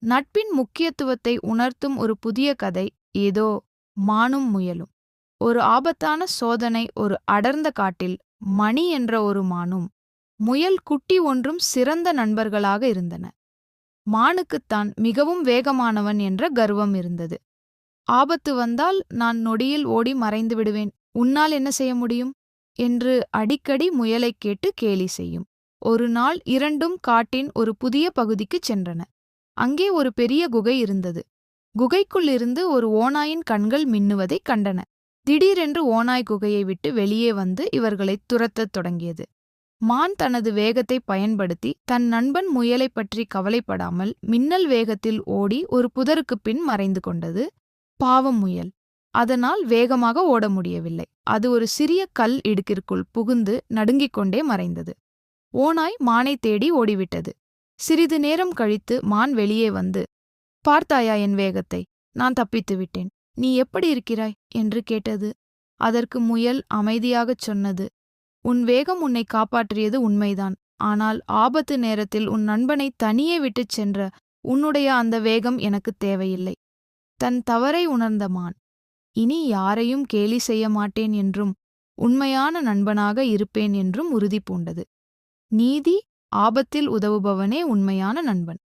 நட்பின் முக்கியத்துவத்தை உணர்த்தும் ஒரு புதிய கதை. ஏதோ மானும் முயலும். ஒரு ஆபத்தான சோதனை. ஒரு அடர்ந்த காட்டில் மணி என்ற ஒரு மானும் முயல் குட்டி ஒன்றும் சிறந்த நண்பர்களாக இருந்தன. மானுக்குத்தான் மிகவும் வேகமானவன் என்ற கர்வம் இருந்தது. ஆபத்து வந்தால் நான் நொடியில் ஓடி மறைந்து விடுவேன், உன்னால் என்ன செய்ய முடியும் என்று அடிக்கடி முயலைக் கேட்டு கேலி செய்யும். ஒரு நாள் இரண்டும் காட்டின் ஒரு புதிய பகுதிக்குச் சென்றன. அங்கே ஒரு பெரிய குகை இருந்தது. குகைக்குள்ளிருந்து ஒரு ஓநாயின் கண்கள் மின்னுவதைக் கண்டன. திடீரென்று ஓநாய் குகையை விட்டு வெளியே வந்து இவர்களைத் துரத்தத் தொடங்கியது. மான் தனது வேகத்தை பயன்படுத்தி தன் நண்பன் முயலைப் பற்றி கவலைப்படாமல் மின்னல் வேகத்தில் ஓடி ஒரு புதருக்குப் பின் மறைந்து கொண்டது. பாவம் முயல். அதனால் வேகமாக ஓட முடியவில்லை. அது ஒரு சிறிய கல் இடுக்கிற்குள் புகுந்து நடுங்கிக் கொண்டே மறைந்தது. ஓநாய் மானை தேடி ஓடிவிட்டது. சிறிது நேரம் கழித்து மான் வெளியே வந்து, பார்த்தாயா என் வேகத்தை? நான் தப்பித்து விட்டேன். நீ எப்படி இருக்கிறாய் என்று கேட்டது. அதற்கு முயல் அமைதியாகச் சொன்னது, உன் வேகம் உன்னை காப்பாற்றியது உண்மைதான். ஆனால் ஆபத்து நேரத்தில் உன் நண்பனை தனியே விட்டுச் சென்ற உன்னுடைய அந்த வேகம் எனக்குத் தேவையில்லை. தன் தவறை உணர்ந்த மான் இனி யாரையும் கேலி செய்ய மாட்டேன் என்றும் உண்மையான நண்பனாக இருப்பேன் என்றும் உறுதி பூண்டது. நீதி: ஆபத்தில் உதவுபவனே உண்மையான நண்பன்.